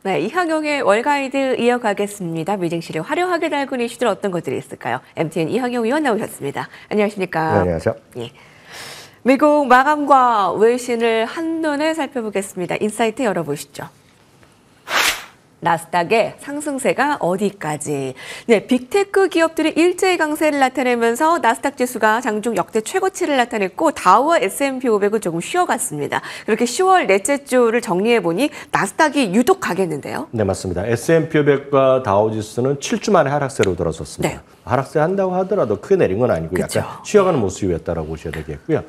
네, 이항용의 월가이드 이어가겠습니다. 미증시를 화려하게 달군 이슈들 어떤 것들이 있을까요? MTN 이항용 의원 나오셨습니다. 안녕하십니까? 네, 안녕하세요. 예. 미국 마감과 외신을 한눈에 살펴보겠습니다. 인사이트 열어보시죠. 나스닥의 상승세가 어디까지? 네, 빅테크 기업들이 일제히 강세를 나타내면서 나스닥 지수가 장중 역대 최고치를 나타냈고 다우와 S&P 500은 조금 쉬어갔습니다. 그렇게 10월 넷째 주를 정리해보니 나스닥이 유독 가겠는데요? 네, 맞습니다. S&P 500과 다우 지수는 7주 만에 하락세로 돌아섰습니다. 네. 하락세 한다고 하더라도 크게 내린 건 아니고 그쵸. 약간 쉬어가는 모습이었다라고 보셔야 되겠고요.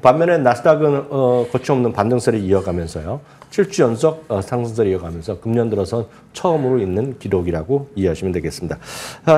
반면에 나스닥은 거침없는 반등세를 이어가면서요. 7주 연속 상승세를 이어가면서 금년 들어서 처음으로 있는 기록이라고 이해하시면 되겠습니다.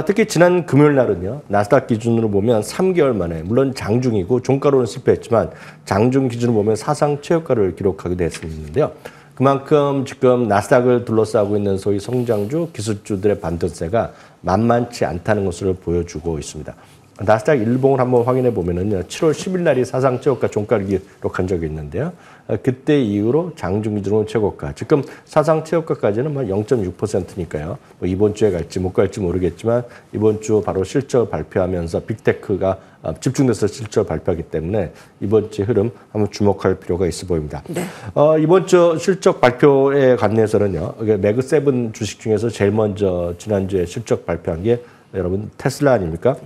특히 지난 금요일 날은요. 나스닥 기준으로 보면 3개월 만에 물론 장중이고 종가로는 실패했지만 장중 기준으로 보면 사상 최고가를 기록하기도 했었는데요. 그만큼 지금 나스닥을 둘러싸고 있는 소위 성장주, 기술주들의 반등세가 만만치 않다는 것을 보여주고 있습니다. 나스닥 일봉을 한번 확인해 보면은요, 7월 10일 날이 사상 최고가 종가를 기록한 적이 있는데요. 그때 이후로 장중 기준으로 최고가, 지금 사상 최고가까지는 0.6%니까요. 뭐 이번 주에 갈지 못 갈지 모르겠지만 이번 주 바로 실적 발표하면서 빅테크가 집중돼서 실적 발표하기 때문에 이번 주 흐름 한번 주목할 필요가 있어 보입니다. 네. 이번 주 실적 발표에 관해서는요, 매그7 주식 중에서 제일 먼저 지난주에 실적 발표한 게 여러분 테슬라 아닙니까?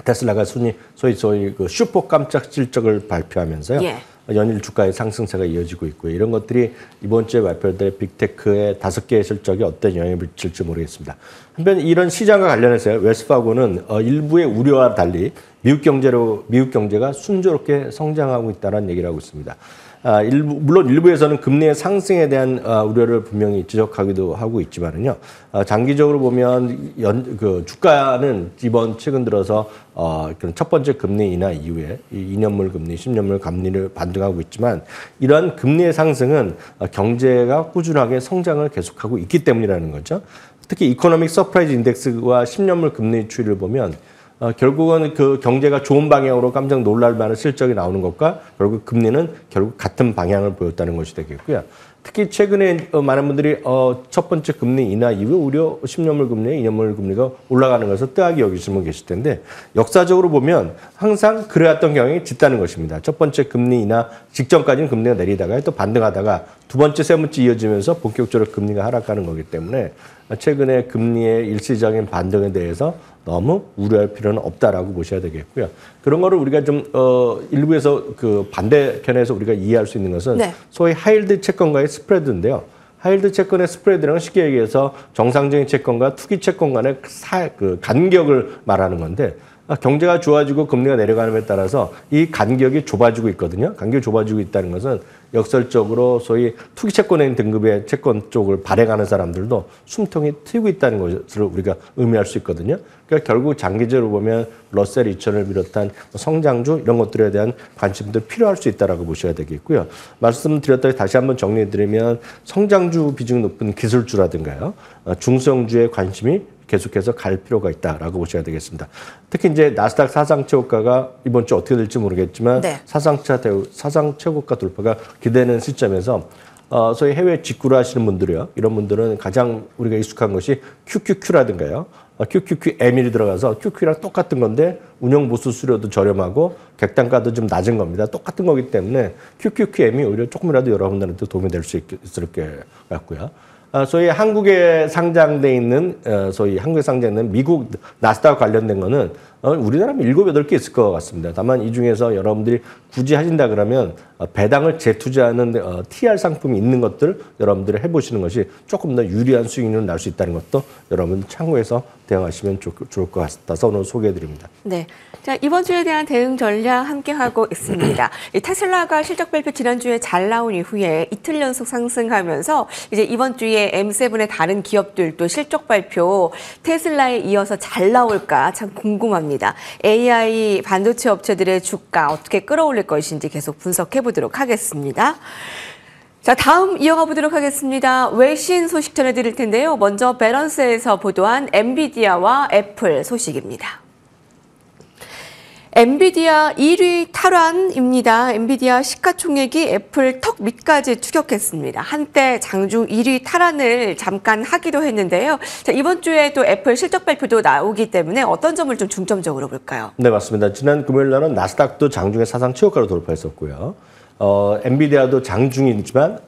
테슬라가 소위 그 슈퍼 깜짝 실적을 발표하면서요. 예. 연일 주가의 상승세가 이어지고 있고요. 이런 것들이 이번 주에 발표될 빅테크의 5개의 실적에 어떤 영향을 미칠지 모르겠습니다. 한편 이런 시장과 관련해서요. 웰스파고는 일부의 우려와 달리 미국 경제가 순조롭게 성장하고 있다는 얘기를 하고 있습니다. 물론 일부에서는 금리의 상승에 대한 우려를 분명히 지적하기도 하고 있지만은요. 장기적으로 보면 주가는 이번 최근 들어서 첫 번째 금리 인하 이후에 2년물 금리, 10년물 금리를 반등하고 있지만 이러한 금리의 상승은 경제가 꾸준하게 성장을 계속하고 있기 때문이라는 거죠. 특히 이코노믹 서프라이즈 인덱스와 10년물 금리 추이를 보면 결국은 그 경제가 좋은 방향으로 깜짝 놀랄 만한 실적이 나오는 것과 결국 금리는 결국 같은 방향을 보였다는 것이 되겠고요. 특히 최근에 많은 분들이 첫 번째 금리 인하 이후 오히려 10년물 금리, 2년물 금리가 올라가는 것을 뜨하게 여기시는 분 계실 텐데 역사적으로 보면 항상 그래왔던 경향이 짙다는 것입니다. 첫 번째 금리 인하 직전까지는 금리가 내리다가 또 반등하다가 두 번째, 세 번째 이어지면서 본격적으로 금리가 하락하는 거기 때문에 최근에 금리의 일시적인 반등에 대해서 너무 우려할 필요는 없다라고 보셔야 되겠고요. 그런 거를 우리가 좀 일부에서 그 반대편에서 우리가 이해할 수 있는 것은 네. 소위 하이힐드 채권과의 스프레드인데요. 하이힐드 채권의 스프레드라는 쉽게 얘기해서 정상적인 채권과 투기 채권 간의 그 간격을 말하는 건데 경제가 좋아지고 금리가 내려가는 데 따라서 이 간격이 좁아지고 있거든요. 간격이 좁아지고 있다는 것은 역설적으로 소위 투기 채권의 등급의 채권 쪽을 발행하는 사람들도 숨통이 트이고 있다는 것을 우리가 의미할 수 있거든요. 그러니까 결국 장기적으로 보면 러셀 2000을 비롯한 성장주 이런 것들에 대한 관심도 필요할 수 있다라고 보셔야 되겠고요. 말씀드렸다가 다시 한번 정리해드리면 성장주 비중이 높은 기술주라든가요, 중소형주의 관심이 계속해서 갈 필요가 있다라고 보셔야 되겠습니다. 특히 이제 나스닥 사상 최고가가 이번 주 어떻게 될지 모르겠지만 네. 사상 최고가 돌파가 기대되는 시점에서 소위 해외 직구를 하시는 분들이요. 이런 분들은 가장 우리가 익숙한 것이 QQQ라든가요. QQQM이 들어가서 QQ랑 똑같은 건데 운영 보수 수수료도 저렴하고 객단가도 좀 낮은 겁니다. 똑같은 거기 때문에 QQQM이 오히려 조금이라도 여러분들한테 도움이 될 수 있을 것 같고요. 소위 한국에 상장돼 있는 미국 나스닥 관련된 거는 우리나라는 7, 8개 있을 것 같습니다. 다만 이 중에서 여러분들이 굳이 하신다 그러면 배당을 재투자하는 TR 상품이 있는 것들 여러분들이 해보시는 것이 조금 더 유리한 수익률을 날 수 있다는 것도 여러분 참고해서 대응하시면 좋을 것 같아서 오늘 소개해드립니다. 네, 자 이번 주에 대한 대응 전략 함께 하고 있습니다. 테슬라가 실적 발표 지난주에 잘 나온 이후에 이틀 연속 상승하면서 이제 이번 주에 M7의 다른 기업들도 실적 발표 테슬라에 이어서 잘 나올까 참 궁금합니다. AI 반도체 업체들의 주가 어떻게 끌어올릴 것인지 계속 분석해 보도록 하겠습니다. 자, 다음 이어가 보도록 하겠습니다. 외신 소식 전해드릴 텐데요. 먼저 밸런스에서 보도한 엔비디아와 애플 소식입니다. 엔비디아 1위 탈환입니다. 엔비디아 시가총액이 애플 턱 밑까지 추격했습니다. 한때 장중 1위 탈환을 잠깐 하기도 했는데요. 자, 이번 주에 또 애플 실적 발표도 나오기 때문에 어떤 점을 좀 중점적으로 볼까요? 네, 맞습니다. 지난 금요일 날은 나스닥도 장중에 사상 최고가로 돌파했었고요. 엔비디아도 장중이지만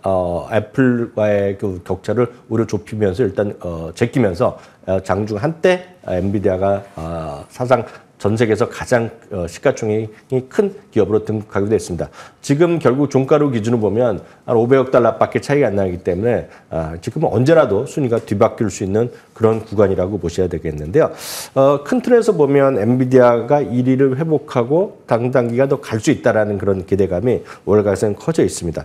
애플과의 그 격차를 오히려 좁히면서 일단 제끼면서 장중 한때 엔비디아가 사상 전 세계에서 가장 시가총액이 큰 기업으로 등극하기도 했습니다. 지금 결국 종가로 기준으로 보면 한 500억 달러밖에 차이가 안 나기 때문에 지금은 언제라도 순위가 뒤바뀔 수 있는 그런 구간이라고 보셔야 되겠는데요. 큰 틀에서 보면 엔비디아가 1위를 회복하고 당단기가 더 갈 수 있다라는 그런 기대감이 월가에서는 커져 있습니다.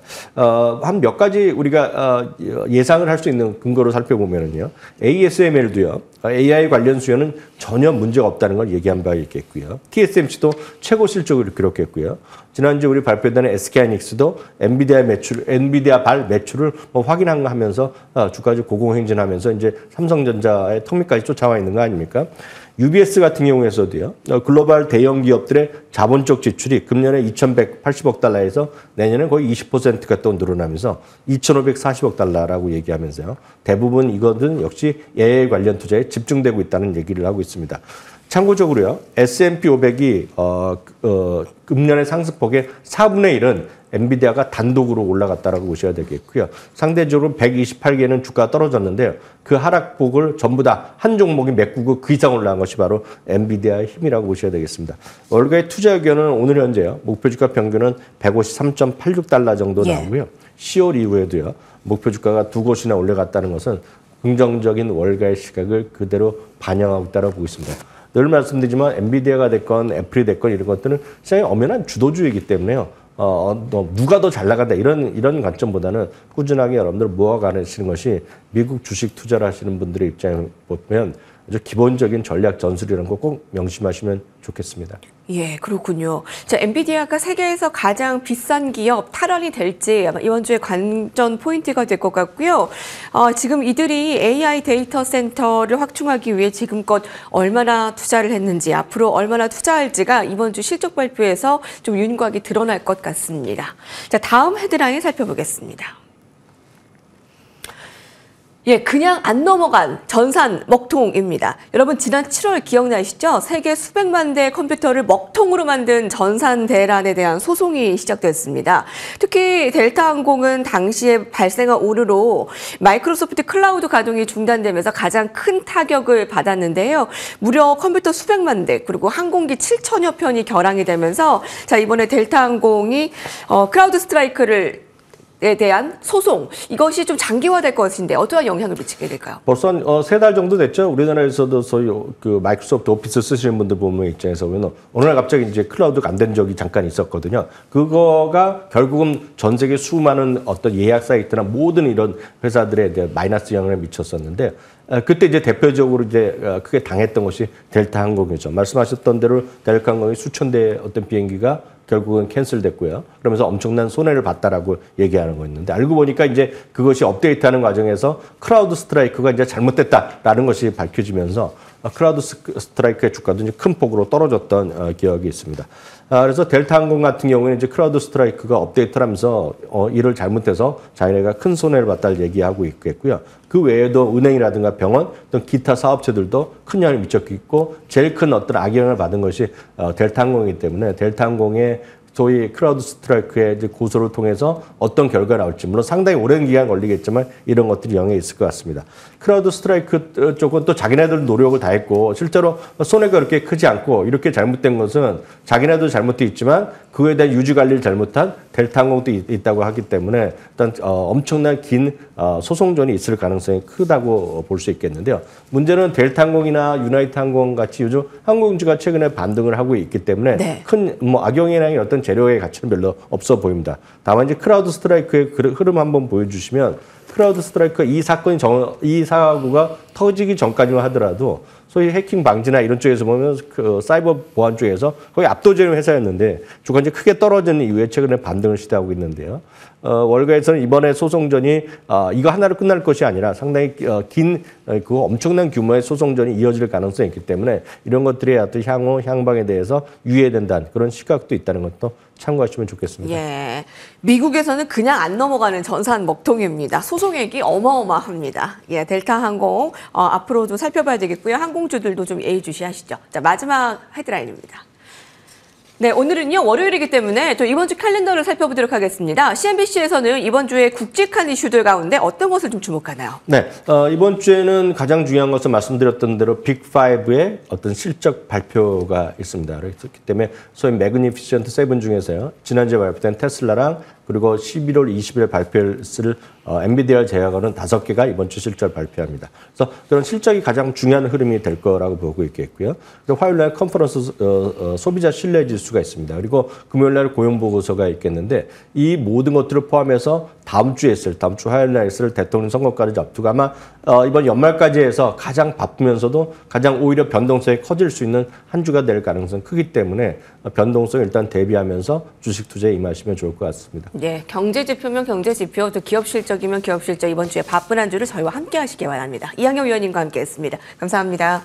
한 몇 가지 우리가 예상을 할 수 있는 근거로 살펴보면은요. ASML도요. AI 관련 수요는 전혀 문제가 없다는 걸 얘기한 바 있겠고요. TSMC도 최고 실적을 기록했고요. 지난주 우리 발표된 SK하이닉스도 엔비디아 발 매출을 확인하면서 주가주 고공행진하면서 이제 삼성전자의 턱 밑까지 쫓아와 있는 거 아닙니까? UBS 같은 경우에서도요. 글로벌 대형 기업들의 자본적 지출이 금년에 2,180억 달러에서 내년에 거의 20%가 또 늘어나면서 2,540억 달러라고 얘기하면서요. 대부분 이것은 역시 AI 관련 투자에 집중되고 있다는 얘기를 하고 있습니다. 참고적으로요, S&P 500이 금년의 상승폭의 4분의 1은 엔비디아가 단독으로 올라갔다라고 보셔야 되겠고요. 상대적으로 128개는 주가가 떨어졌는데요. 그 하락폭을 전부 다 한 종목이 메꾸고 그 이상 올라간 것이 바로 엔비디아의 힘이라고 보셔야 되겠습니다. 월가의 투자 의견은 오늘 현재요. 목표 주가 평균은 153.86달러 정도 나오고요. 10월 이후에도요. 목표 주가가 두 곳이나 올라갔다는 것은 긍정적인 월가의 시각을 그대로 반영하고 있다고 보고 있습니다. 늘 말씀드리지만 엔비디아가 됐건 애플이 됐건 이런 것들은 시장의 엄연한 주도주의이기 때문에요. 누가 더 잘 나간다 이런 관점보다는 꾸준하게 여러분들 모아가시는 것이 미국 주식 투자를 하시는 분들의 입장에 보면 아주 기본적인 전략 전술이라는 거 꼭 명심하시면 좋겠습니다. 예, 그렇군요. 자, 엔비디아가 세계에서 가장 비싼 기업 탈환이 될지 아마 이번 주에 관전 포인트가 될 것 같고요. 지금 이들이 AI 데이터 센터를 확충하기 위해 지금껏 얼마나 투자를 했는지 앞으로 얼마나 투자할지가 이번 주 실적 발표에서 좀 윤곽이 드러날 것 같습니다. 자, 다음 헤드라인 살펴보겠습니다. 예, 그냥 안 넘어간 전산 먹통입니다. 여러분 지난 7월 기억나시죠? 세계 수백만 대의 컴퓨터를 먹통으로 만든 전산 대란에 대한 소송이 시작됐습니다. 특히 델타항공은 당시에 발생한 오류로 마이크로소프트 클라우드 가동이 중단되면서 가장 큰 타격을 받았는데요. 무려 컴퓨터 수백만 대 그리고 항공기 7천여 편이 결항이 되면서 자, 이번에 델타항공이 크라우드 스트라이크를 에 대한 소송 이것이 좀 장기화될 것인데 어떠한 영향을 미치게 될까요? 벌써 3달 정도 됐죠. 우리나라에서도 소위 그 마이크로소프트 오피스 쓰시는 분들 보면 입장에서 보면 어느 날 갑자기 이제 클라우드가 안 된 적이 잠깐 있었거든요. 그거가 결국은 전 세계 수많은 어떤 예약 사이트나 모든 이런 회사들에 대한 마이너스 영향을 미쳤었는데 그때 이제 대표적으로 이제 크게 당했던 것이 델타 항공이죠. 말씀하셨던 대로 델타 항공이 수천 대의 어떤 비행기가 결국은 캔슬됐고요. 그러면서 엄청난 손해를 봤다라고 얘기하는 거였는데 알고 보니까 이제 그것이 업데이트하는 과정에서 크라우드 스트라이크가 이제 잘못됐다라는 것이 밝혀지면서 크라우드 스트라이크의 주가도 이제 큰 폭으로 떨어졌던 기억이 있습니다. 그래서 델타 항공 같은 경우에는 이제 크라우드 스트라이크가 업데이트를 하면서 일을 잘못해서 자기네가 큰 손해를 봤다를 얘기하고 있겠고요. 그 외에도 은행이라든가 병원 또 기타 사업체들도 큰 영향을 미쳤고 있고 제일 큰 어떤 악영향을 받은 것이 델타 항공이기 때문에 델타 항공의 소위 크라우드 스트라이크의 고소를 통해서 어떤 결과가 나올지 물론 상당히 오랜 기간 걸리겠지만 이런 것들이 영향이 있을 것 같습니다. 크라우드 스트라이크 쪽은 또 자기네들 노력을 다했고 실제로 손해가 그렇게 크지 않고 이렇게 잘못된 것은 자기네도 잘못돼 있지만 그거에 대한 유지 관리를 잘못한 델타 항공도 있다고 하기 때문에 일단 엄청난 긴 소송전이 있을 가능성이 크다고 볼 수 있겠는데요. 문제는 델타 항공이나 유나이트 항공 같이 요즘 항공주가 최근에 반등을 하고 있기 때문에 네. 큰 악영향이 어떤 재료의 가치는 별로 없어 보입니다. 다만 이제 크라우드 스트라이크의 흐름 한번 보여주시면 크라우드 스트라이크 이 사고가 터지기 전까지만 하더라도 소위 해킹 방지나 이런 쪽에서 보면 그 사이버 보안 쪽에서 거의 압도적인 회사였는데 주가가 이제 크게 떨어지는 이후에 최근에 반등을 시도하고 있는데요. 월가에서는 이번에 소송전이 이거 하나로 끝날 것이 아니라 상당히 긴 그 엄청난 규모의 소송전이 이어질 가능성이 있기 때문에 이런 것들이 어떤 향후 향방에 대해서 유의된다는 그런 시각도 있다는 것도 참고하시면 좋겠습니다. 예, 미국에서는 그냥 안 넘어가는 전산 먹통입니다. 소송액이 어마어마합니다. 예, 델타항공 앞으로 좀 살펴봐야 되겠고요. 항공주들도 좀 예의주시하시죠. 자, 마지막 헤드라인입니다. 네, 오늘은요, 월요일이기 때문에 또 이번 주 칼렌더를 살펴보도록 하겠습니다. CNBC에서는 이번 주에 굵직한 이슈들 가운데 어떤 것을 좀 주목하나요? 네, 이번 주에는 가장 중요한 것은 말씀드렸던 대로 빅5의 어떤 실적 발표가 있습니다. 그렇기 때문에 소위 매그니피션트 세븐 중에서요, 지난주에 발표된 테슬라랑 그리고 11월 20일에 발표했을 엔비디아를 제외하고는 5개가 이번 주 실적을 발표합니다. 그래서 그런 실적이 가장 중요한 흐름이 될 거라고 보고 있겠고요. 그리고 화요일 날 컨퍼런스 소비자 신뢰 지수가 있습니다. 그리고 금요일 날 고용 보고서가 있겠는데 이 모든 것들을 포함해서 다음 주 화요일 날 있을 대통령 선거까지 앞두고 아마 이번 연말까지 해서 가장 바쁘면서도 가장 오히려 변동성이 커질 수 있는 한 주가 될 가능성이 크기 때문에 변동성 일단 대비하면서 주식 투자에 임하시면 좋을 것 같습니다. 네, 경제 지표면 경제 지표, 또 기업 실적이면 기업 실적, 이번 주에 바쁜 한 주를 저희와 함께 하시기 바랍니다. 이항영 위원님과 함께했습니다. 감사합니다.